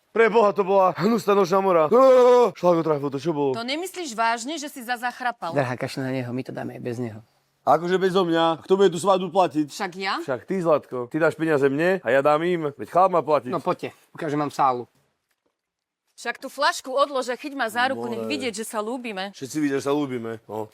Preboha, to bola hnusná nočná mora. Šláko trafil, to čo bolo? To nemyslíš vážne, že si zachrapal? Drahá, kašli na neho, my to dáme aj bez neho. Akože bezo mňa, kto bude tú svadbu platiť? Však ja? Však ty, Zlatko, ty dáš peniaze mne a ja dám im, veď chlap má platiť. No poďte, ukážem vám sálu. Však tú flašku odlož a chyť ma za ruku, nech vidieť, že sa ľúbime. Všetci vidia, že sa ľúbime. No.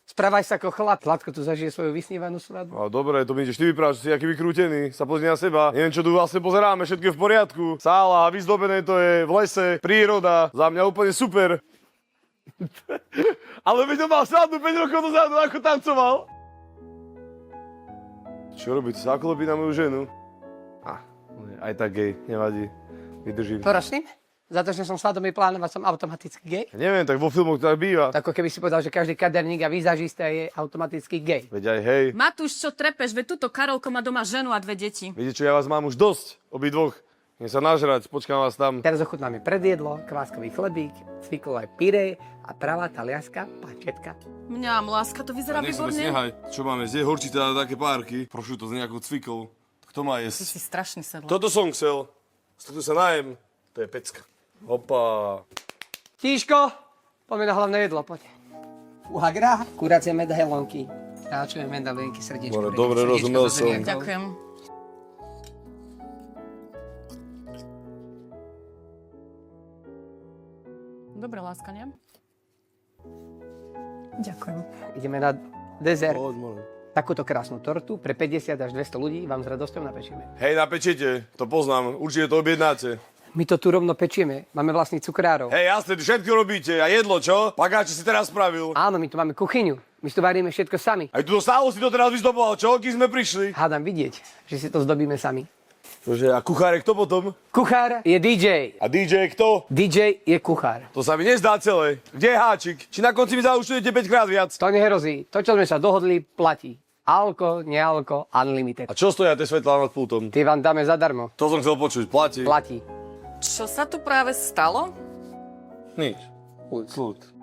Správaj sa ako chlap. Zlatko tu zažije svoju vysnívanú svadbu. A dobre, to mi ideš ty vyprávať, že si aký vykrútený. Sa pozri na seba. Neviem, čo tu vlastne pozeráme, všetko je v poriadku. Sála, vyzdobené to je v lese, príroda. Za mňa úplne super. Ale veď on mal svadbu 5 rokov dozadu, ako tancoval. Čo robí? Ty sa ako lobí na moju ženu? Aj tak gej, nevadí. Vydržím. Prosím? Za to, že som svedomý plánovať, som automaticky gej? Ja neviem, tak vo filmoch to tak býva. Ako keby si povedal, že každý kaderník a výzažista je automaticky gej. Veď aj hej. Matúš, čo trepeš? Veď tuto Karolko má doma ženu a 2 deti. Viete čo, ja vás mám už dosť, obidvoch. Nech sa nažrať, počkám vás tam. Teraz ochutnáme predjedlo, kváskový chlebík, cviklové pyré a pravá talianská pačetka. Mňam, láska, to vyzerá výborne. Čo máme, zje horčí teda také párky. Prošu to z nejakou cvikou. Kto má Ty jesť? si strašný sedlo. Toto som chcel. Z tohto sa najem. To je pecka. Hopa. Tíško, poďme na hlavné jedlo, poď. Foie gras, kuracie medailonky. Ráčujem medailonky, srdiečko. Dobre, rozumel som. Ďakujem. Dobre, láska, nie? Ďakujem. Ideme na dezert. Poď, môj. Takúto krásnu tortu pre 50 až 200 ľudí vám s radosťou napečieme. Hej, napečete, to poznám. Určite to objednáte. My to tu rovno pečieme. Máme vlastných cukrárov. Hej, jasne, ty všetko robíte. A jedlo, čo? Pagáče si teraz spravil. Áno, my tu máme kuchyňu. My tu varíme všetko sami. Aj túto sálu si to teraz vyzdoboval, čo? Kým sme prišli? Hádam vidieť, že si to zdobíme sami. Bože, a kuchár je kto potom? Kuchár je DJ. A DJ je kto? DJ je kuchár. To sa mi nezdá celé. Kde je háčik? Či na konci mi zaúčtujete 5 krát viac? To nehrozí. To, čo sme sa dohodli, platí. Alko, nealko, unlimited. A čo stoja tie svetlá nad pultom? Ty vám dáme zadarmo. To som chcel počuť. Platí. Platí. Čo sa tu práve stalo? Nič. Kľud.